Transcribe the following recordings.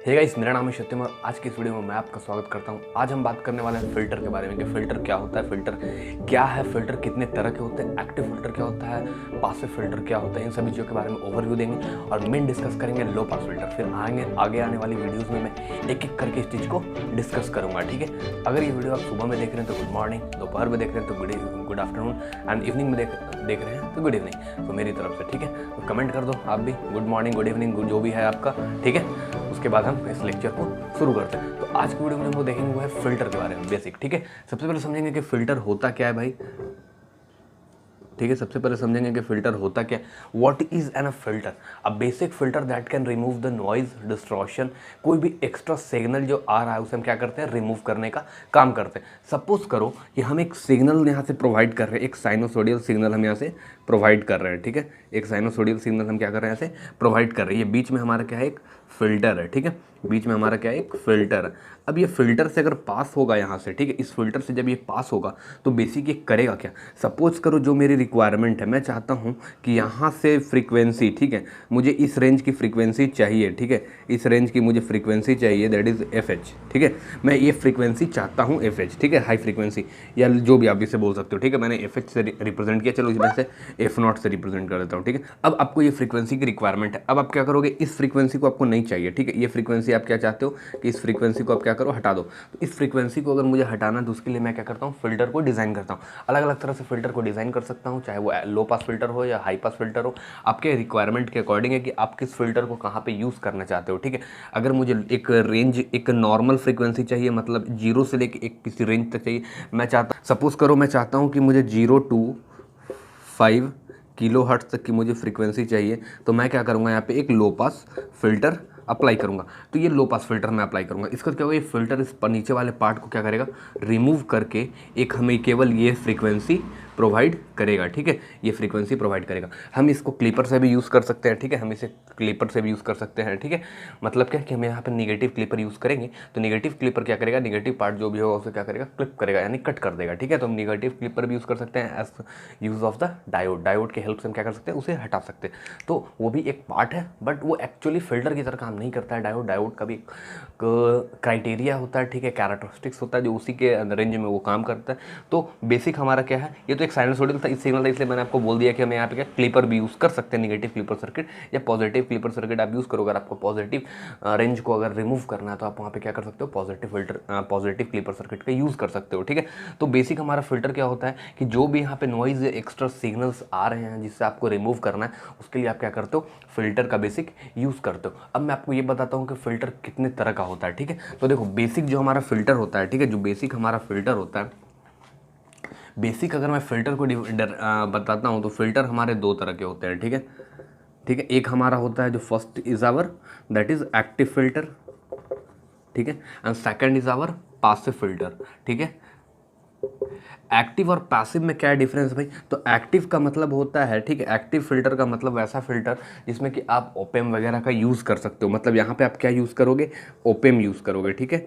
Hey guys, मेरा नाम है सत्यम और आज की इस वीडियो में मैं आपका स्वागत करता हूं। आज हम बात करने वाले हैं फ़िल्टर के बारे में कि फ़िल्टर क्या होता है, फ़िल्टर क्या है, फ़िल्टर कितने तरह के होते हैं, एक्टिव फ़िल्टर क्या होता है, पासिव फ़िल्टर क्या होता है, इन सभी चीज़ों के बारे में ओवरव्यू देंगे और मेन डिस्कस करेंगे लो पास फ़िल्टर। फिर आगे आने वाली वीडियोज़ में मैं एक एक करके इस चीज़ को डिस्कस करूँगा, ठीक है। अगर ये वीडियो आप सुबह में देख रहे हैं तो गुड मॉर्निंग, दोपहर में देख रहे हैं तो गुड आफ्टरनून एंड इवनिंग में देख रहे हैं तो गुड इवनिंग। तो मेरी तरफ से ठीक है, तो कमेंट कर दो आप भी गुड मॉर्निंग, गुड इवनिंग, जो भी है आपका, ठीक है। उसके बाद हम इस लेक्चर को शुरू करते हैं। तो आज की वीडियो में हम लोग देखेंगे वो है फ़िल्टर के बारे में बेसिक, ठीक है। सबसे पहले समझेंगे कि फ़िल्टर होता क्या है भाई, ठीक है। सबसे पहले समझेंगे कि फ़िल्टर होता क्या है। What is an a filter? A basic filter that can remove the noise, distortion, कोई भी एक्स्ट्रा सिग्नल जो आ रहा है उसे हम क्या करते हैं, रिमूव करने का काम करते हैं। सपोज करो कि हम एक सिग्नल यहाँ से प्रोवाइड कर रहे हैं, एक साइनोसोडियल सिग्नल हम यहाँ से प्रोवाइड कर रहे हैं, ठीक है। एक साइनोसोडियल सिग्नल हम क्या कर रहे हैं, यहाँ से प्रोवाइड कर रहे हैं। ये बीच में हमारा क्या है, एक फ़िल्टर है, ठीक है। बीच में हमारा क्या है, एक फ़िल्टर है। अब ये फ़िल्टर से अगर पास होगा यहाँ से, ठीक है, इस फ़िल्टर से जब ये पास होगा तो बेसिक ये करेगा क्या। सपोज करो जो मेरी रिक्वायरमेंट है, मैं चाहता हूँ कि यहाँ से फ्रीक्वेंसी, ठीक है, मुझे इस रेंज की फ्रीक्वेंसी चाहिए, ठीक है, इस रेंज की मुझे फ्रीक्वेंसी चाहिए, दैट इज़ FH, ठीक है। मैं ये फ्रीक्वेंसी चाहता हूँ FH, ठीक है, हाई फ्रीक्वेंसी या जो भी आप इसे बोल सकते हो, ठीक है। मैंने FH से रिप्रेजेंट किया, चलो इसमें से F0 से रिप्रेजेंट कर देता हूँ, ठीक है। अब आपको ये फ्रीक्वेंसी की रिक्वायरमेंट है। अब आप क्या करोगे, इस फ्रीक्वेंसी को आपको नहीं चाहिए, ठीक है। ये फ्रीक्वेंसी आप क्या चाहते हो कि इस फ्रीक्वेंसी को आप क्या करो, हटा दो। तो इस फ्रीक्वेंसी को अगर मुझे हटाना है तो उसके लिए मैं क्या करता हूँ, फ़िल्टर को डिज़ाइन करता हूँ। अलग अलग तरह से फ़िल्टर को डिज़ाइन कर सकता हूँ, चाहे वो लो पास फ़िल्टर हो या हाई पास फ़िल्टर हो। आपके रिक्वायरमेंट के अकॉर्डिंग है कि आप किस फ़िल्टर को कहाँ पे यूज़ करना चाहते हो, ठीक है। अगर मुझे एक रेंज, एक नॉर्मल फ्रीक्वेंसी चाहिए, मतलब 0 से लेके एक किसी रेंज तक चाहिए, मैं चाहता, सपोज करो मैं चाहता हूँ कि मुझे 0 to 5 किलो हर्ट्ज़ तक की मुझे फ्रीक्वेंसी चाहिए, तो मैं क्या करूँगा, यहाँ पे एक लो पास फ़िल्टर अप्लाई करूँगा। तो ये लो पास फ़िल्टर मैं अप्लाई करूँगा। इसका क्या होगा, ये फ़िल्टर इस पर नीचे वाले पार्ट को क्या करेगा, रिमूव करके एक हमें केवल ये फ्रीक्वेंसी प्रोवाइड करेगा, ठीक है। ये फ्रीक्वेंसी प्रोवाइड करेगा। हम इसको क्लिपर से भी यूज़ कर सकते हैं, ठीक है। हम इसे क्लिपर से भी यूज़ कर सकते हैं, ठीक है। मतलब क्या कि हम यहाँ पे निगेटिव क्लिपर यूज़ करेंगे तो निगेटिव क्लिपर क्या करेगा, निगेटिव पार्ट जो भी होगा उसे क्या करेगा, क्लिप करेगा, यानी कट कर देगा, ठीक है। तो हम निगेटिव क्लिपर भी यूज़ कर सकते हैं as use of the diode के हेल्प से हम क्या कर सकते हैं, उसे हटा सकते हैं। तो वो भी एक पार्ट है, बट वो एक्चुअली फ़िल्टर की तरह काम नहीं करता है। डायोड का भी क्राइटेरिया होता है, ठीक है, कैरेक्टरिस्टिक्स होता है जो उसी के रेंज में वो काम करता है। तो बेसिक हमारा क्या है, ये तो एक साइनसोइडल था, इस सिग्नल था, इसलिए मैंने आपको बोल दिया कि हम यहाँ पे क्या क्लिपर भी यूज़ कर सकते हैं, निगेटिव क्लिपर सर्किट या पॉजिटिव क्लिपर सर्किट आप यूज़ करो। अगर आपको पॉजिटिव रेंज को अगर रिमूव करना है तो आप वहाँ पे क्या कर सकते हो, पॉजिटिव क्लिपर सर्किट का यूज़ कर सकते हो, ठीक है। तो बेसिक हमारा फ़िल्टर क्या होता है कि जो भी यहाँ पे नॉइज़ एक्स्ट्रा सिग्नल्स आ रहे हैं जिससे आपको रिमूव करना है, उसके लिए आप क्या करते हो, फ़िल्टर का बेसिक यूज़ करते हो। अब मैं आपको ये बताता हूँ कि फ़िल्टर कितने तरह का होता है, ठीक है। तो देखो, बेसिक जो हमारा फ़िल्टर होता है, ठीक है, जो बेसिक हमारा फ़िल्टर होता है, बेसिक अगर मैं फ़िल्टर को बताता हूँ तो फ़िल्टर हमारे दो तरह के होते हैं, ठीक है, ठीक है। एक हमारा होता है जो first is our that is active filter, ठीक है, and second is our passive filter, ठीक है। एक्टिव और पैसिव में क्या डिफरेंस भाई, तो एक्टिव का मतलब होता है, ठीक है, एक्टिव फिल्टर का मतलब वैसा फिल्टर जिसमें कि आप ओपेम वगैरह का यूज़ कर सकते हो। मतलब यहाँ पे आप क्या यूज़ करोगे, ओपेम यूज़ करोगे, ठीक है।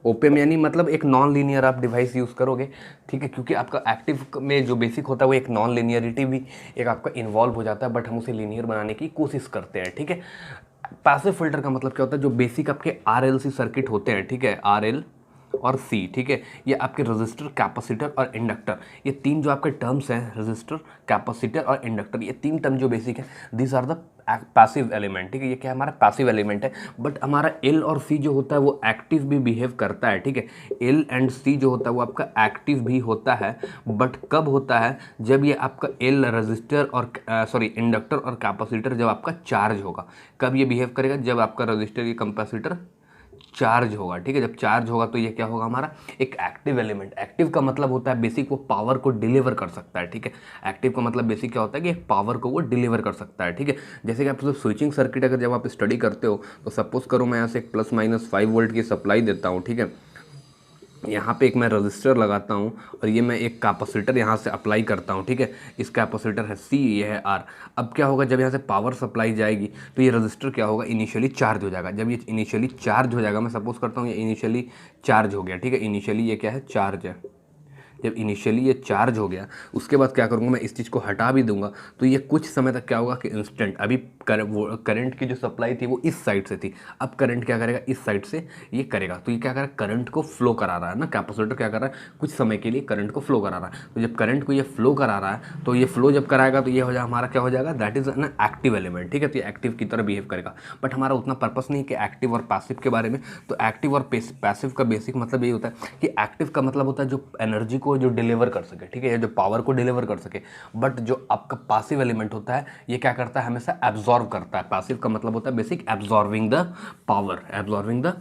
ओपेम यानी मतलब एक नॉन लीनियर आप डिवाइस यूज़ करोगे, ठीक है, क्योंकि आपका एक्टिव में जो बेसिक होता है वो एक नॉन लीनियरिटी भी एक आपका इन्वॉल्व हो जाता है, बट हम उसे लीनियर बनाने की कोशिश करते हैं, ठीक है। पैसिव फिल्टर का मतलब क्या होता है, जो बेसिक आपके RLC सर्किट होते हैं, ठीक है, RL और C, ठीक है, ये आपके रजिस्टर, कैपेसिटर और इंडक्टर, ये तीन जो आपके टर्म्स हैं, रजिस्टर, कैपेसिटर और इंडक्टर, ये तीन टर्म जो बेसिक है, this are the passive element, ठीक है। ये क्या हमारा पैसिव एलिमेंट है। बट हमारा L और C जो होता है वो एक्टिव भी बिहेव करता है, ठीक है। L एंड C जो होता है वो आपका एक्टिव भी होता है, बट कब होता है, जब ये आपका L रजिस्टर और इंडक्टर और कैपेसिटर जब आपका चार्ज होगा। कब ये बिहेव करेगा, जब आपका रजिस्टर या कैपेसिटर चार्ज होगा, ठीक है। जब चार्ज होगा तो ये क्या होगा, हमारा एक एक्टिव एलिमेंट। एक्टिव का मतलब होता है बेसिक वो पावर को डिलीवर कर सकता है, ठीक है। एक्टिव का मतलब बेसिक क्या होता है कि एक पावर को वो डिलीवर कर सकता है, ठीक है। जैसे कि आप स्विचिंग सर्किट अगर जब आप स्टडी करते हो तो सपोज करो मैं यहाँ से एक +-5 वोल्ट की सप्लाई देता हूँ, ठीक है। यहाँ पे एक मैं रजिस्टर लगाता हूँ और ये मैं एक कैपेसिटर यहाँ से अप्लाई करता हूँ, ठीक है। इस कैपेसिटर है C, ये है R। अब क्या होगा, जब यहाँ से पावर सप्लाई जाएगी तो ये रजिस्टर क्या होगा, इनिशियली चार्ज हो जाएगा। जब ये इनिशियली चार्ज हो जाएगा, मैं सपोज करता हूँ ये इनिशियली चार्ज हो गया, ठीक है, इनिशियली ये क्या है, चार्ज है, जब इनिशियली ये चार्ज हो गया उसके बाद क्या करूँगा, मैं इस चीज़ को हटा भी दूंगा तो ये कुछ समय तक क्या होगा कि इंस्टेंट, अभी करंट की जो सप्लाई थी वो इस साइड से थी, अब करंट क्या करेगा इस साइड से ये करेगा, तो ये क्या कर रहा है करंट को फ्लो करा रहा है ना, कैपेसिटर क्या कर रहा है कुछ समय के लिए करंट को फ्लो करा रहा है। तो जब करंट को ये फ्लो करा रहा है तो ये फ्लो जब कराएगा तो ये हो जाएगा हमारा क्या हो जाएगा, that is an active element, ठीक है। तो ये एक्टिव की तरह बिहेव करेगा, बट हमारा उतना पर्पस नहीं कि एक्टिव और पैसिव के बारे में। तो एक्टिव और पैसिव का बेसिक मतलब ये होता है कि एक्टिव का मतलब होता है जो एनर्जी को जो डिलीवर कर सके, ठीक है, या जो पावर को डिलीवर कर सके, बट जो आपका पैसिव एलिमेंट होता है ये क्या करता है हमेशा एब्जॉर्व करता है। पैसिव का मतलब होता है basic absorbing the power, absorbing the,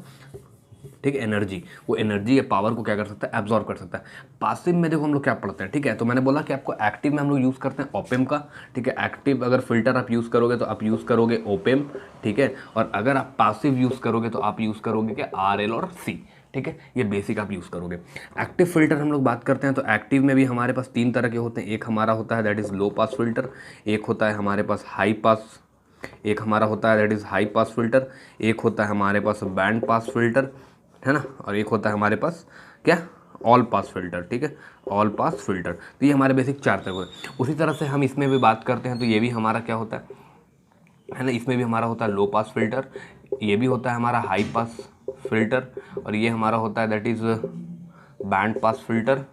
ठीक है, एनर्जी, वो एनर्जी या पावर को क्या कर सकता है एब्जॉर्व कर सकता है। पासिव में देखो हम लोग क्या पढ़ते हैं, ठीक है, तो मैंने बोला कि आपको एक्टिव में हम लोग यूज़ करते हैं ओपेम का, ठीक है। एक्टिव अगर फिल्टर आप यूज़ करोगे तो आप यूज़ करोगे ओपेम, ठीक है, और अगर आप पासिव यूज़ करोगे तो आप यूज़ करोगे क्या RL और C, ठीक है, ये बेसिक आप यूज़ करोगे। एक्टिव फिल्टर हम लोग बात करते हैं तो एक्टिव में भी हमारे पास 3 तरह के होते हैं। एक हमारा होता है that is low pass filter, एक होता है हमारे पास हाई पास, एक हमारा होता है that is high pass filter, एक होता है हमारे पास बैंड पास फिल्टर, है ना, और एक होता है हमारे पास क्या ऑल पास फिल्टर, ठीक है, ऑल पास फिल्टर। तो ये हमारे बेसिक 4 तरह के। उसी तरह से हम इसमें भी बात करते हैं तो ये भी हमारा क्या होता है ना, इसमें भी हमारा होता है लो पास फिल्टर, ये भी होता है हमारा हाई पास फिल्टर, और ये हमारा होता है that is band pass filter,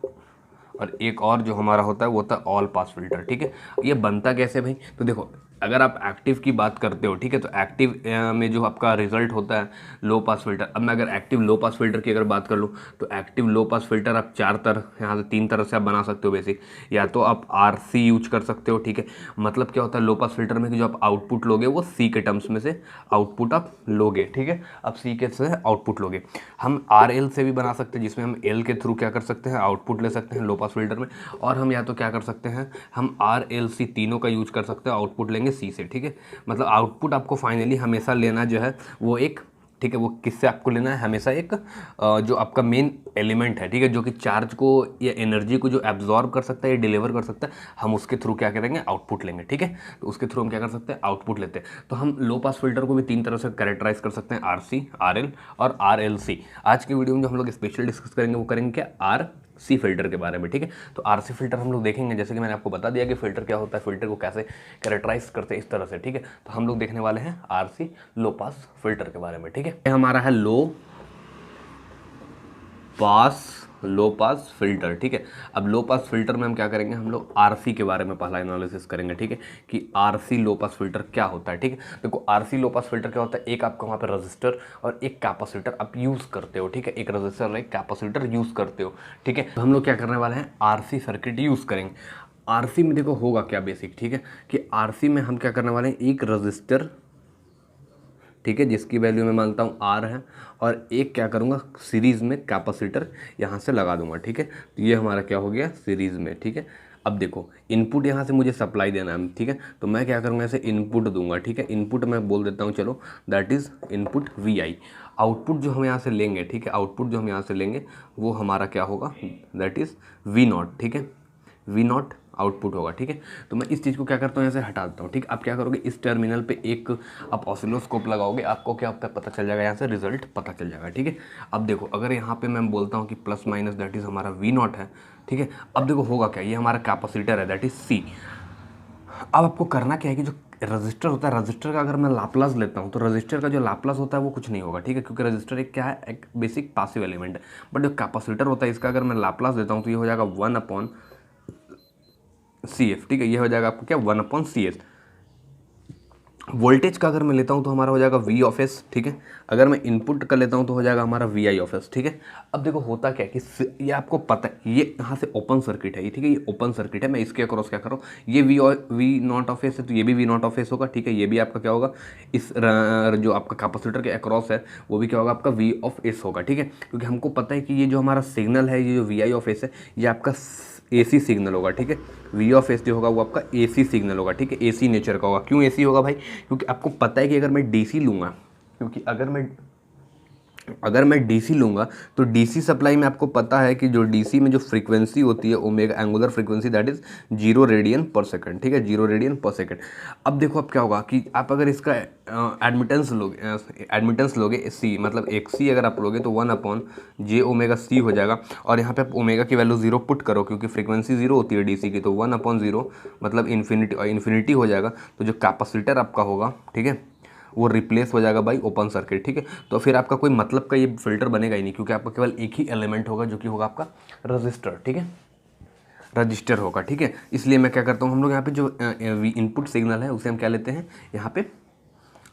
और एक और जो हमारा होता है वो होता है ऑल पास फिल्टर, ठीक है। ये बनता कैसे भाई, तो देखो अगर आप एक्टिव की बात करते हो, ठीक है, तो एक्टिव में जो आपका रिजल्ट होता है लो पास फिल्टर। अब मैं अगर एक्टिव लो पास फिल्टर की अगर बात कर लूँ तो एक्टिव लो पास फिल्टर आप 4 तरह, यहाँ से 3 तरह से आप बना सकते हो बेसिक। या तो आप RC यूज कर सकते हो, ठीक है, मतलब क्या होता है लो पास फिल्टर में कि जो आप आउटपुट लोगे वो C के टर्म्स में से आउटपुट आप लोगे, ठीक है, आप C के से आउटपुट लोगे। हम RL से भी बना सकते हैं जिसमें हम L के थ्रू क्या कर सकते हैं आउटपुट ले सकते हैं लो पास फिल्टर में, और हम या तो क्या कर सकते हैं हम RLC तीनों का यूज कर सकते हैं, आउटपुट लेंगे C से, ठीक है। मतलब आउटपुट आपको फाइनली हमेशा लेना जो है वो एक, ठीक है, वो किससे आपको लेना है हमेशा एक जो आपका मेन एलिमेंट है, ठीक है, जो कि चार्ज को या एनर्जी को जो एब्जॉर्ब कर सकता है या डिलीवर कर सकता है, हम उसके थ्रू क्या करेंगे आउटपुट लेंगे, ठीक है। तो उसके थ्रू हम क्या कर सकते हैं आउटपुट लेते हैं। तो हम लो पास फिल्टर को भी 3 तरह से कैरेक्टराइज कर सकते हैं, RC, RL और RLC। आज की वीडियो में जो हम लोग स्पेशल डिस्कस करेंगे वो करेंगे क्या RC फिल्टर के बारे में, ठीक है। तो RC फिल्टर हम लोग देखेंगे, जैसे कि मैंने आपको बता दिया कि फिल्टर क्या होता है, फिल्टर को कैसे कैरेक्टराइज करते हैं इस तरह से, ठीक है। तो हम लोग देखने वाले हैं RC लो पास फिल्टर के बारे में, ठीक है। हमारा है लो पास फिल्टर, ठीक है। अब लो पास फिल्टर में हम क्या करेंगे, हम लोग RC के बारे में पहला एनालिसिस करेंगे, ठीक है, कि RC लो पास फिल्टर क्या होता है, ठीक है। देखो RC लो पास फिल्टर क्या होता है, एक आपका वहाँ पे रजिस्टर और एक कैपेसिटर आप यूज़ करते हो, ठीक है, एक रजिस्टर और एक कैपेसिटर यूज़ करते हो, ठीक है। तो हम लोग क्या करने वाले हैं RC सर्किट यूज़ करेंगे। RC में देखो होगा क्या बेसिक, ठीक है, कि RC में हम क्या करने वाले हैं एक रजिस्टर, ठीक है, जिसकी वैल्यू मैं मानता हूँ R है, और एक क्या करूँगा सीरीज़ में कैपेसिटर यहाँ से लगा दूंगा, ठीक है। तो ये हमारा क्या हो गया सीरीज़ में, ठीक है। अब देखो इनपुट यहाँ से मुझे सप्लाई देना है, ठीक है, तो मैं क्या करूँगा ऐसे इनपुट दूंगा, ठीक है। इनपुट मैं बोल देता हूँ चलो that is input VI। Output जो हम यहाँ से लेंगे, ठीक है, आउटपुट जो हम यहाँ से लेंगे वो हमारा क्या होगा दैट इज़ V0, ठीक है, V0 आउटपुट होगा, ठीक है। तो मैं इस चीज़ को क्या करता हूँ यहाँ से हटा देता हूँ, ठीक। आप क्या करोगे इस टर्मिनल पे एक आप ऑसिलोस्कोप लगाओगे, आपको क्या पता चल जाएगा, यहाँ से रिजल्ट पता चल जाएगा, ठीक है। अब देखो अगर यहाँ पे मैं बोलता हूँ कि प्लस माइनस दैट इज़ हमारा V0 है, ठीक है। अब देखो होगा क्या, ये हमारा कैपेसिटर है दैट इज़ C। अब आपको करना क्या है कि जो रजिस्टर होता है, रजिस्टर का अगर मैं लाप्लास लेता हूँ तो रजिस्टर का जो लाप्लास होता है वो कुछ नहीं होगा, ठीक है, क्योंकि रजिस्टर एक क्या है एक बेसिक पासिव एलिमेंट है। बट जो कैपेसिटर होता है इसका अगर मैं लाप्लास देता हूँ तो ये हो जाएगा 1/CF, ठीक है, ये हो जाएगा आपको क्या 1/CS। वोल्टेज का अगर मैं लेता हूँ तो हमारा हो जाएगा V ऑफ S, ठीक है। अगर मैं इनपुट का लेता हूँ तो हो जाएगा हमारा VI ऑफ S, ठीक है। अब देखो होता क्या है कि ये आपको पता है ये यहाँ से ओपन सर्किट है, ठीक है, ये ओपन सर्किट है। मैं इसके अक्रॉस क्या कर रहा हूँ, ये V0 ऑफ S है तो ये भी V0 ऑफ S होगा, ठीक है। ये भी आपका क्या होगा इस जो आपका कैपेसिटर के अक्रॉस है वो भी क्या होगा आपका V ऑफ S होगा, ठीक है। क्योंकि हमको पता है कि ये जो हमारा सिग्नल है, ये जो VI ऑफ S है, ये आपका AC सिग्नल होगा, ठीक है। V ऑफ S जो होगा वो आपका AC सिग्नल होगा, ठीक है, AC नेचर का होगा। क्यों AC होगा भाई, क्योंकि आपको पता है कि अगर मैं DC लूँगा, क्योंकि अगर मैं अगर मैं डीसी लूँगा तो डीसी सप्लाई में आपको पता है कि जो डीसी में जो फ्रीक्वेंसी होती है omega, angular frequency, that is 0 radian पर सेकंड, ठीक है, 0 रेडियन पर सेकंड। अब देखो अब क्या होगा कि आप अगर इसका एडमिटेंस लोगे सी, मतलब एक सी अगर आप लोगे तो 1/j ओमेगा सी हो जाएगा। और यहाँ पे आप ओमेगा की वैल्यू 0 पुट करो क्योंकि फ्रीक्वेंसी 0 होती है डीसी की, तो 1/0 मतलब इन्फिनिटी हो जाएगा। तो जो कैपेसिटर आपका होगा, ठीक है, वो रिप्लेस हो जाएगा बाई ओपन सर्किट, ठीक है। तो फिर आपका कोई मतलब का ये फिल्टर बनेगा ही नहीं क्योंकि आपका केवल एक ही एलिमेंट होगा जो कि होगा आपका रजिस्टर, ठीक है, रजिस्टर होगा, ठीक है। इसलिए मैं क्या करता हूँ, हम लोग यहाँ पे जो इनपुट सिग्नल है उसे हम क्या लेते हैं, यहाँ पे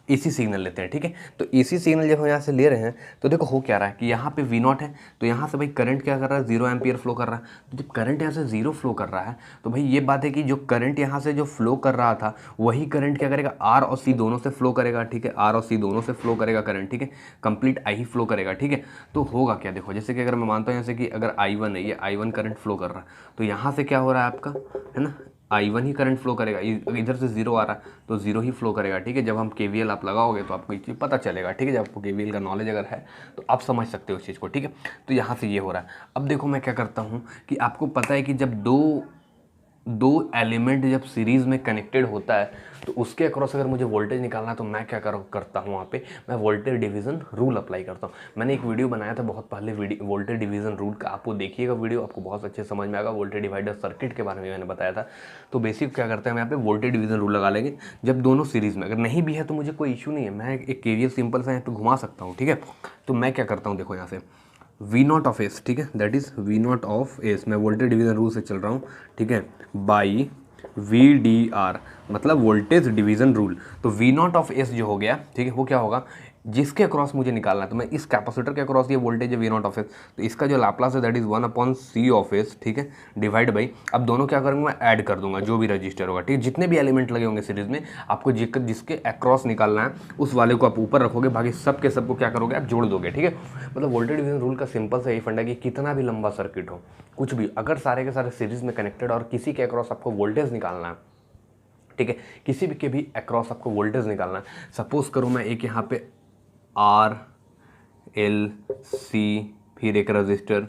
एसी सिग्नल लेते हैं, ठीक है। तो एसी सिग्नल जब हम यहाँ से ले रहे हैं तो देखो हो क्या रहा है कि यहाँ पे V0 है, तो यहाँ से भाई करंट क्या कर रहा है, 0 एम्पियर फ्लो कर रहा है। तो जब करंट यहाँ से 0 फ्लो कर रहा है तो भाई ये बात है कि जो करंट यहाँ से जो फ्लो कर रहा था वही करंट क्या करेगा, R और C दोनों से फ्लो करेगा, ठीक है, R और C दोनों से फ्लो करेगा करंट, ठीक है, कंप्लीट I ही फ्लो करेगा, ठीक है। तो होगा क्या, देखो जैसे कि अगर मैं मानता हूँ जैसे कि अगर I1 है, ये I1 करंट फ्लो कर रहा है, तो यहाँ से क्या हो रहा है आपका, है ना, I1 ही करंट फ्लो करेगा, इधर से 0 आ रहा है तो 0 ही फ्लो करेगा, ठीक है। जब हम KVL आप लगाओगे तो आपको ये चीज़ पता चलेगा, ठीक है, जब आपको KVL का नॉलेज अगर है तो आप समझ सकते हो इस चीज़ को, ठीक है। तो यहाँ से ये हो रहा है। अब देखो मैं क्या करता हूँ कि आपको पता है कि जब दो एलिमेंट जब सीरीज़ में कनेक्टेड होता है तो उसके अक्रॉस अगर मुझे वोल्टेज निकालना है तो मैं क्या करता हूँ, वहाँ पे मैं वोल्टेज डिवीज़न रूल अप्लाई करता हूँ। मैंने एक वीडियो बनाया था बहुत पहले वोल्टेज डिवीज़न रूल का, आपको देखिएगा वीडियो, आपको बहुत अच्छे समझ में आएगा। वोल्टेज डिवाइडर सर्किट के बारे में मैंने बताया था। तो बेसिक क्या करते हैं, हम यहाँ पे वोल्टेज डिवीज़न रूल लगा लेंगे जब दोनों सीरीज़ में, अगर नहीं भी है तो मुझे कोई इशू नहीं है, मैं एक KVL सिंपल सा यहाँ पे घुमा सकता हूँ, ठीक है। तो मैं क्या करता हूँ, देखो यहाँ से V0 ऑफ एस, ठीक है, that is V0 of S, मैं वोल्टेज डिवीज़न रूल से चल रहा हूँ, ठीक है, बाई VDR मतलब वोल्टेज डिवीज़न रूल। तो V0 ऑफ एस जो हो गया, ठीक है, वो क्या होगा, जिसके अक्रॉस मुझे निकालना है, तो मैं इस कैपेसिटर के अक्रॉस ये वोल्टेज है V0 ऑफ एस, तो इसका जो लाप्लास है that is 1/C of S, ठीक है, डिवाइड बाई, अब दोनों क्या करूँगा, मैं ऐड कर दूंगा जो भी रजिस्टर होगा, ठीक है, जितने भी एलिमेंट लगे होंगे सीरीज में, आपको जिसके अक्रॉस निकालना है उस वाले को आप ऊपर रखोगे, बाकी सब के सबको क्या करोगे, आप जोड़ दोगे, ठीक है। मतलब वोल्टेज डिवीज़न रूल का सिंपल सा यही फंडा है कि कितना भी लंबा सर्किट हो, कुछ भी, अगर सारे के सारे सीरीज में कनेक्टेड और किसी के अक्रॉस आपको वोल्टेज निकालना है, ठीक है, किसी भी के भी अक्रॉस आपको वोल्टेज निकालना है, सपोज करो मैं एक यहाँ पे RLC फिर एक रजिस्टर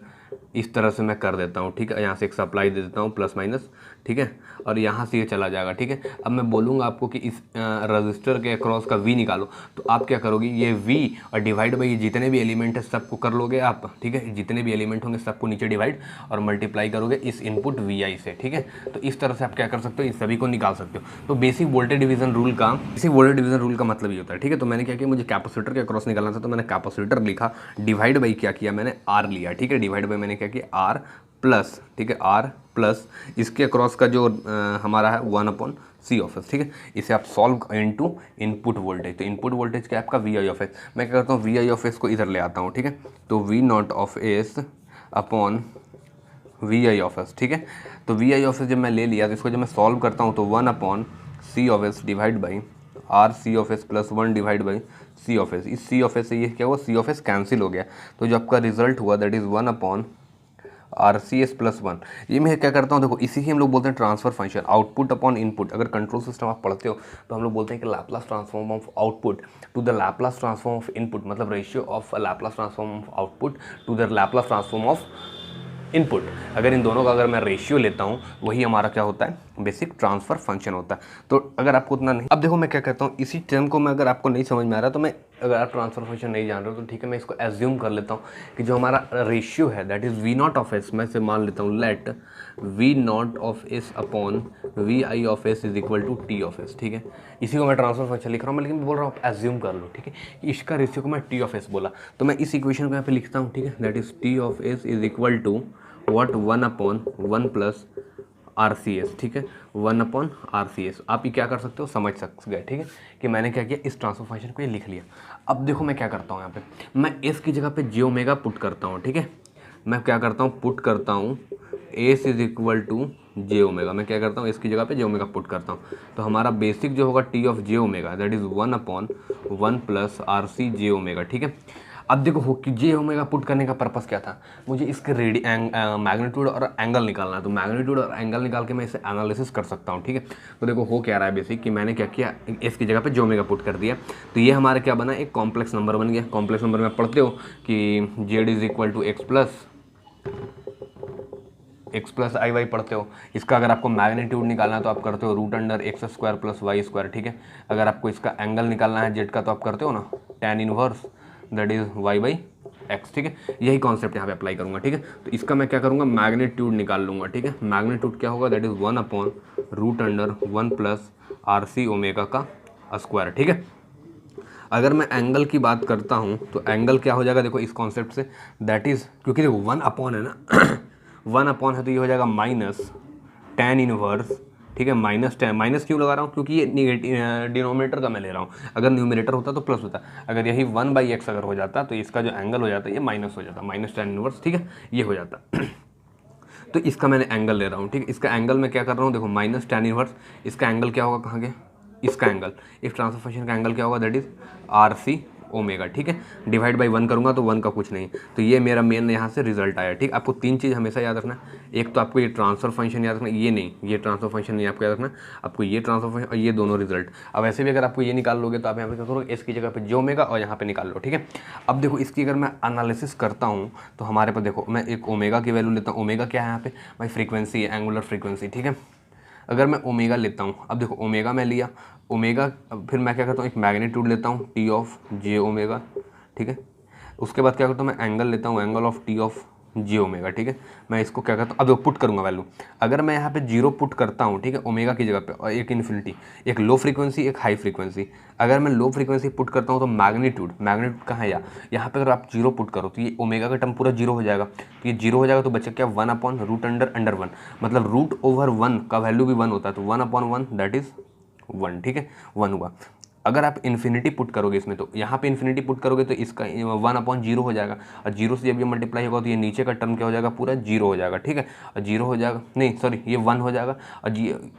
इस तरह से मैं कर देता हूँ, ठीक है, यहाँ से एक सप्लाई दे देता हूँ प्लस माइनस, ठीक है, और यहाँ से ये चला जाएगा, ठीक है। अब मैं बोलूँगा आपको कि इस रजिस्टर के अक्रॉस का V निकालो, तो आप क्या करोगे, ये V और डिवाइड बाई ये जितने भी एलिमेंट है सबको कर लोगे आप, ठीक है, जितने भी एलिमेंट होंगे सबको नीचे डिवाइड और मल्टीप्लाई करोगे इस इनपुट VI से, ठीक है। तो इस तरह से आप क्या कर सकते हो, इस सभी को निकाल सकते हो। तो बेसिक वोल्टेज डिवीज़न रूल का मतलब ये होता है, ठीक है। तो मैंने क्या किया, मुझे कैपेसिटर के अक्रॉस निकालना था तो मैंने कैपेसिटर लिखा, डिवाइड बाई क्या किया मैंने, R लिया, ठीक है, डिवाइड बाई मैंने क्या किया, R प्लस, ठीक है, R प्लस इसके अक्रॉस का जो हमारा है 1/C ऑफ एस, ठीक है। इसे आप सॉल्व इनटू इनपुट वोल्टेज, तो इनपुट वोल्टेज क्या है आपका VI ऑफ एस। मैं क्या करता हूँ, VI ऑफ एस को इधर ले आता हूँ, ठीक है, तो V0 of S upon VI of S, ठीक है। तो VI ऑफ एस जब मैं ले लिया तो इसको जब मैं सॉल्व करता हूँ तो 1/C of S divide by RC of S plus 1 divide by C of S. इस C ऑफ एस से ये क्या हुआ, C ऑफ एस कैंसिल हो गया, तो जो आपका रिजल्ट हुआ दैट इज़ 1/RCS प्लस 1। ये मैं क्या करता हूँ, देखो इसी ही हम लोग बोलते हैं transfer function, output upon input. अगर कंट्रोल सिस्टम आप पढ़ते हो तो हम लोग बोलते हैं कि Laplace transform of output to the Laplace transform of input, मतलब ratio of Laplace transform of output to the Laplace transform of input. अगर इन दोनों का अगर मैं रेशियो लेता हूँ वही हमारा क्या होता है, बेसिक ट्रांसफर फंक्शन होता है। तो अगर आपको उतना नहीं, अब देखो मैं क्या कहता हूँ, इसी टर्म को मैं अगर आपको नहीं समझ में आ रहा तो मैं, अगर आप ट्रांसफर फंक्शन नहीं जान रहे हो तो ठीक है, मैं इसको एज्यूम कर लेता हूँ कि जो हमारा रेशियो है that is V0 of S, मैं से मान लेता हूँ let V0 of S upon VI of S is equal to T of S, ठीक है। इसी को मैं ट्रांसफर फंक्शन लिख रहा हूँ, लेकिन बोल रहा हूँ आप एज्यूम कर लो, ठीक है। इसका रेशियो को मैं T ऑफ एस बोला, तो मैं इस इक्वेशन को यहाँ पे लिखता हूँ, ठीक है, that is T of S is equal to what, 1/1 plus RCS, ठीक है, 1/RCS। आप ये क्या कर सकते हो, समझ सकते गए, ठीक है, कि मैंने क्या किया, इस ट्रांसफर फंक्शन को ये लिख लिया। अब देखो मैं क्या करता हूँ, यहाँ पे मैं S की जगह पे j ओमेगा पुट करता हूँ, ठीक है। मैं क्या करता हूँ, पुट करता हूँ S is equal to j omega. मैं क्या करता हूँ, S की जगह पे j ओमेगा पुट करता हूँ, तो हमारा बेसिक जो होगा T of j omega that is 1/1 plus RC j omega, ठीक है। अब देखो हो कि जे ओमेगा पुट करने का पर्पस क्या था, मुझे इसके मैग्नीट्यूड और एंगल निकालना है। तो मैग्नीट्यूड और एंगल निकाल के मैं इसे एनालिसिस कर सकता हूँ, ठीक है। तो देखो हो क्या रहा है बेसिक कि मैंने क्या किया, एस की जगह पे जे ओमेगा पुट कर दिया, तो ये हमारा क्या बना, एक कॉम्प्लेक्स नंबर बन गया। कॉम्प्लेक्स नंबर में पढ़ते हो कि Z is equal to X plus I Y पढ़ते हो। इसका अगर आपको मैग्नीट्यूड निकालना है तो आप करते हो root under X square plus Y square, ठीक है। अगर आपको इसका एंगल निकालना है जेड का तो आप करते हो ना tan inverse that is Y by X, ठीक है। यही कॉन्सेप्ट यहाँ पे अप्लाई करूँगा, ठीक है। तो इसका मैं क्या करूँगा, मैग्नीट्यूड निकाल लूँगा, ठीक है। मैग्नीट्यूड क्या होगा, that is 1 upon root under 1 plus R C omega का स्क्वायर, ठीक है। अगर मैं एंगल की बात करता हूँ तो एंगल क्या हो जाएगा, देखो इस कॉन्सेप्ट से, दैट इज़ क्योंकि देखो 1 अपॉन है ना 1 अपॉन है तो ये हो जाएगा माइनस tan इनवर्स, ठीक है। माइनस क्यों लगा रहा हूँ, क्योंकि ये डिनोमिनेटर का मैं ले रहा हूँ। अगर न्यूमिनेटर होता तो प्लस होता, अगर यही 1/x अगर हो जाता तो इसका जो एंगल हो जाता ये माइनस हो जाता, माइनस tan इनवर्स, ठीक है, ये हो जाता तो इसका मैंने एंगल ले रहा हूँ, ठीक है। इसका एंगल मैं क्या कर रहा हूँ, देखो माइनस tan इनवर्स, इसका एंगल क्या होगा, कहाँ गया, इसका एंगल, इस ट्रांसफर फंक्शन का एंगल क्या होगा, that is R C omega, ठीक है। डिवाइड बाई 1 करूँगा तो 1 का कुछ नहीं, तो ये मेरा मेन यहाँ से रिजल्ट आया, ठीक। आपको 3 चीज़ हमेशा याद रखना, एक तो आपको ये ट्रांसफर फंक्शन याद रखना, ये नहीं, ये ट्रांसफर फंक्शन नहीं आपको याद रखना, आपको ये ट्रांसफर फंक्शन और ये दोनों रिजल्ट। अब ऐसे भी अगर आपको ये निकाल लोगे तो आप यहाँ पे क्या करोगे, इसकी जगह पे जे ओमेगा और यहाँ पे निकाल लो, ठीक है। अब देखो इसकी अगर मैं एनालिसिस करता हूँ तो हमारे पास देखो मैं एक ओमेगा की वैल्यू लेता हूँ। ओमेगा क्या है यहाँ पे भाई, फ्रीक्वेंसी है, एंगुलर फ्रीक्वेंसी, ठीक है। अगर मैं ओमेगा लेता हूँ, अब देखो ओमेगा मैं लिया, ओमेगा फिर मैं क्या करता हूँ, एक मैग्नीट्यूड लेता हूँ टी ऑफ जे ओमेगा, ठीक है। उसके बाद क्या करता हूँ, मैं एंगल लेता हूँ, angle of T of J omega, ठीक है। मैं इसको क्या करता हूँ, अब पुट करूँगा वैल्यू। अगर मैं यहाँ पे 0 पुट करता हूँ, ठीक है, ओमेगा की जगह पे, और एक इन्फिनिटी, एक लो फ्रीक्वेंसी, एक हाई फ्रीक्वेंसी। अगर मैं लो फ्रीक्वेंसी पुट करता हूँ तो मैग्नीट्यूड कहाँ है, यहाँ पे अगर आप 0 पुट करो तो ये ओमेगा का टर्म पूरा 0 हो जाएगा। तो ये 0 हो जाएगा तो बच्चा क्या, 1 अपॉन रूट अंडर 1, मतलब रूट ओवर 1 का वैल्यू भी 1 होता है, तो 1 अपॉन 1 दैट इज 1, ठीक है, 1 हुआ। अगर आप इन्फिनिटी पुट करोगे इसमें, तो यहाँ पे इन्फिनिटी पुट करोगे तो इसका 1 अपॉन 0 हो जाएगा, और 0 से जब ये मल्टीप्लाई होगा तो ये नीचे का टर्म क्या हो जाएगा, पूरा 0 हो जाएगा, ठीक है। और 0 हो जाएगा, नहीं सॉरी, ये 1 हो जाएगा, और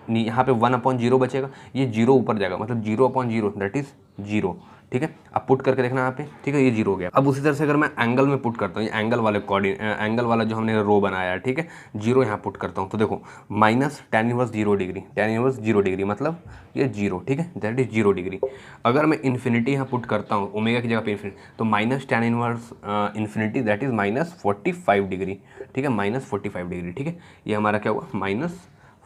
यहाँ पे 1 अपॉन 0 बचेगा, ये 0 ऊपर जाएगा, मतलब 0 अपॉन 0 दैट इज 0, ठीक है। अब पुट करके देखना यहाँ पे, ठीक है, ये 0 हो गया। अब उसी तरह से अगर मैं एंगल में पुट करता हूँ, ये एंगल वाले एंगल वाला जो हमने रो बनाया है, ठीक है, 0 यहाँ पुट करता हूँ तो देखो minus tan inverse 0 degree, tan inverse 0 degree मतलब ये 0, ठीक है, दैट इज 0 डिग्री। अगर मैं इन्फिनिटी यहाँ पुट करता हूँ ओमेगा की जगह पे इन्फिनिटी, तो minus tan inverse infinity that is minus 45 degree, ठीक है, माइनस 45 डिग्री, ठीक है। ये हमारा क्या हुआ, माइनस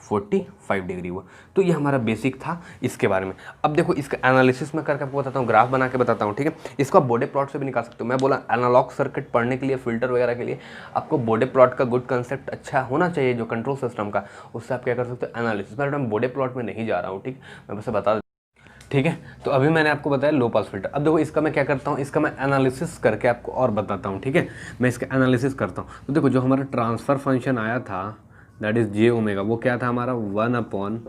45 डिग्री हुआ। तो ये हमारा बेसिक था इसके बारे में। अब देखो इसका एनालिसिस में करके आपको बताता हूँ, ग्राफ बना के बताता हूँ, ठीक है। इसको आप बोडे प्लॉट से भी निकाल सकते हो। मैं बोला एनालॉग सर्किट पढ़ने के लिए, फिल्टर वगैरह के लिए आपको बोडे प्लॉट का गुड कंसेप्ट अच्छा होना चाहिए, जो कंट्रोल सिस्टम का, उससे आप क्या कर सकते हो, एनालिसिस। मैं बोडे प्लॉट में नहीं जा रहा हूँ, ठीक, मैं बस बता, ठीक है। तो अभी मैंने आपको बताया लो पास फिल्टर। अब देखो इसका मैं क्या करता हूँ, इसका मैं एनालिसिस करके आपको और बताता हूँ, ठीक है। मैं इसका एनालिसिस करता हूँ तो देखो जो हमारा ट्रांसफ़र फंक्शन आया था दैट इज़ जे ओमेगा, वो क्या था हमारा 1 अपॉन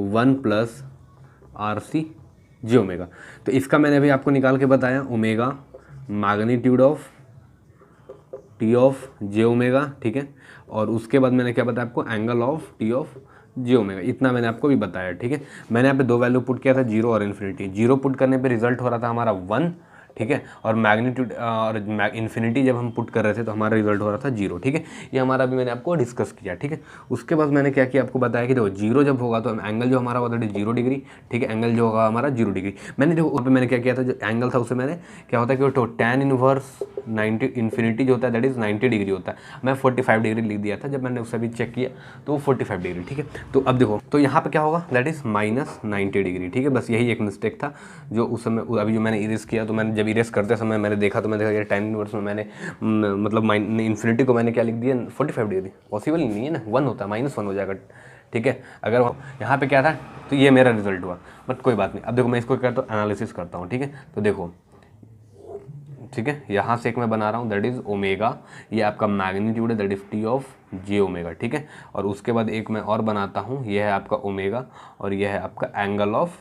1 प्लस आर सी जे ओमेगा। तो इसका मैंने अभी आपको निकाल के बताया, omega magnitude of T of J omega, ठीक है। और उसके बाद मैंने क्या बताया आपको, angle of T of J omega, इतना मैंने आपको भी बताया, ठीक है। मैंने यहाँ पे 2 वैल्यू पुट किया था, 0 और इन्फिनिटी। 0 पुट करने पे रिजल्ट हो रहा था हमारा 1, ठीक है, और मैग्नीट्यूड और इन्फिनिटी जब हम पुट कर रहे थे तो हमारा रिजल्ट हो रहा था 0, ठीक है। ये हमारा अभी मैंने आपको डिस्कस किया, ठीक है। उसके बाद मैंने क्या किया, आपको बताया कि देखो 0 जब होगा तो एंगल जो हमारा होगा 0 डिग्री, ठीक है, एंगल जो होगा हमारा 0 डिग्री। मैंने देखो वहाँ पे मैंने क्या किया था, जो एंगल था उसे मैंने क्या होता है कि वो tan इनवर्स 90 इन्फिनिटी जो होता है दैट इज़ 90 डिग्री होता है, मैं 45 डिग्री लिख दिया था जब मैंने उससे भी चेक किया तो वो 45 डिग्री, ठीक है। तो अब देखो तो यहाँ पे क्या होगा, दैट इज़ माइनस 90 डिग्री, ठीक है। बस यही एक मिस्टेक था जो उस समय अभी जो मैंने इरेज किया, तो मैंने जब इरेज करते समय मैंने देखा तो मैंने देखा ये tan इनवर्स में मैंने मतलब इन्फिनिटी को मैंने क्या लिख दिया, 45 डिग्री। पॉसिबल ही नहीं है ना, 1 होता है, -1 हो जाएगा, ठीक है। अगर यहाँ पे क्या था तो ये मेरा रिजल्ट हुआ, बट कोई बात नहीं। अब देखो मैं इसको क्या करता हूँ, एनालिसिस करता हूँ, ठीक है। तो देखो ठीक है, यहाँ से एक मैं बना रहा हूँ दैट इज़ ओमेगा, ये आपका मैग्नीट्यूड है that is T of J omega, ठीक है। और उसके बाद एक मैं और बनाता हूँ, ये है आपका ओमेगा और ये है आपका angle of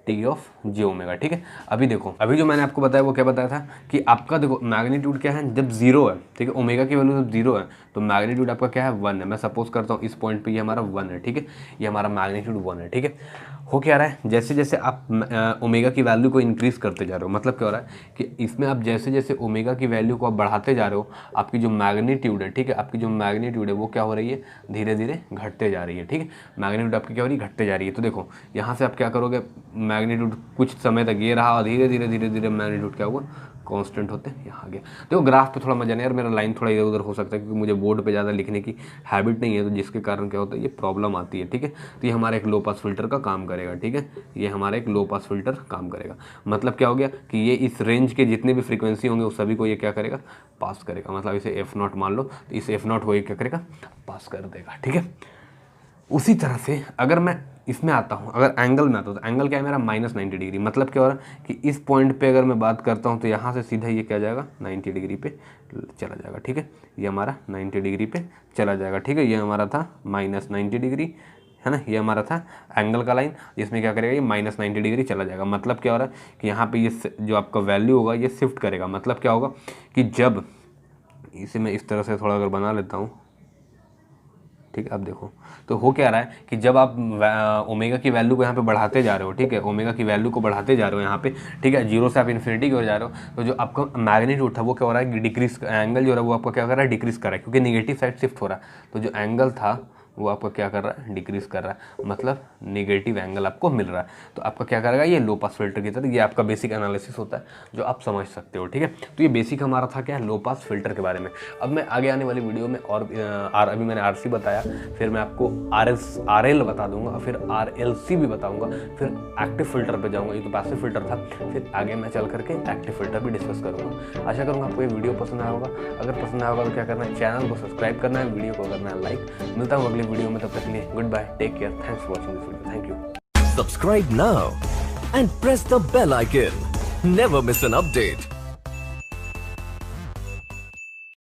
T of J omega. ठीक है, अभी देखो, अभी जो मैंने आपको बताया वो क्या बताया था कि आपका देखो मैग्नीट्यूड क्या है, जब जीरो है, ठीक है, ओमेगा की वैल्यू जब जीरो है तो मैग्नीट्यूड आपका क्या है, 1 है। मैं सपोज करता हूँ इस पॉइंट पे ये हमारा 1 है, ठीक है, ये हमारा मैग्नीट्यूड 1 है। ठीक है, हो क्या रहा है, जैसे जैसे आप ओमेगा की वैल्यू को इंक्रीज़ करते जा रहे हो, मतलब क्या हो रहा है कि इसमें आप जैसे जैसे ओमेगा की वैल्यू को आप बढ़ाते जा रहे हो, आपकी जो मैग्नीट्यूड है, ठीक है, आपकी जो मैग्नीट्यूड है वो क्या हो रही है, धीरे धीरे घटते जा रही है। ठीक है, मैग्नीट्यूड आपकी क्या हो रही है, घटते जा रही है। तो देखो यहाँ से आप क्या करोगे, मैग्नीट्यूड कुछ समय तक ये रहा और धीरे धीरे धीरे धीरे मैग्नीट्यूड क्या हुआ, कांस्टेंट होते यहाँ आ गया। देखो ग्राफ पे थोड़ा मजा नहीं यार, मेरा लाइन थोड़ा इधर उधर हो सकता है क्योंकि मुझे बोर्ड पे ज़्यादा लिखने की हैबिट नहीं है, तो जिसके कारण क्या होता है, ये प्रॉब्लम आती है। ठीक है, तो ये हमारा एक लो पास फिल्टर का काम करेगा। ठीक है, ये हमारा एक लो पास फिल्टर काम करेगा। मतलब क्या हो गया कि ये इस रेंज के जितने भी फ्रीक्वेंसी होंगे उस सभी को ये क्या करेगा, पास करेगा। मतलब इसे F0 मान लो, तो इस F0 को ये क्या करेगा, पास कर देगा। ठीक है, उसी तरह से अगर मैं इसमें आता हूँ, अगर एंगल में आता हूँ, तो एंगल क्या है मेरा, -90 डिग्री। मतलब क्या हो रहा है कि इस पॉइंट पे अगर मैं बात करता हूँ तो यहाँ से सीधा ये क्या जाएगा, 90 डिग्री पे चला जाएगा। ठीक है, ये हमारा 90 डिग्री पे चला जाएगा। ठीक है, ये हमारा था -90 डिग्री, है ना, ये हमारा था एंगल का लाइन, जिसमें क्या करेगा, ये -90 डिग्री चला जाएगा। मतलब क्या हो रहा है कि यहाँ पे ये जो आपका वैल्यू होगा ये शिफ्ट करेगा। मतलब क्या होगा कि जब इसे मैं इस तरह से थोड़ा अगर बना लेता हूँ, ठीक है, अब देखो तो हो क्या रहा है कि जब आप ओमेगा की वैल्यू को यहाँ पे बढ़ाते जा रहे हो, ठीक है, ओमेगा की वैल्यू को बढ़ाते जा रहे हो यहाँ पे, ठीक है, जीरो से आप इन्फिनिटी की ओर जा रहे हो, तो जो आपका मैग्नीट्यूड था वो क्या हो रहा है, डिक्रीज, एंगल जो रहा है वो आपका क्या कर रहा है, डिक्रीज कर रहा है, क्योंकि निगेटिव साइड शिफ्ट हो रहा है। तो जो एंगल था वो आपका क्या कर रहा है, डिक्रीज कर रहा है, मतलब नेगेटिव एंगल आपको मिल रहा है। तो आपका क्या करेगा, ये लो पास फिल्टर की तरह, ये आपका बेसिक एनालिसिस होता है जो आप समझ सकते हो। ठीक है, तो ये बेसिक हमारा था क्या, लो पास फिल्टर के बारे में। अब मैं आगे आने वाली वीडियो में और अभी मैंने RC बताया, फिर मैं आपको RL बता दूंगा, फिर RLC भी बताऊंगा, फिर एक्टिव फिल्टर पे जाऊंगा। ये तो पैसिव फिल्टर था, फिर आगे मैं चल करके एक्टिव फिल्टर भी डिस्कस करूंगा। आशा करूंगा आपको ये वीडियो पसंद आया होगा। अगर पसंद आया होगा तो क्या करना है, चैनल को सब्सक्राइब करना है, वीडियो को करना है लाइक। मिलता हूँ अगले वीडियो में, तब तक के लिए goodbye, take care, thanks for watching this video, thank you. Subscribe now and press the bell icon. Never miss an update.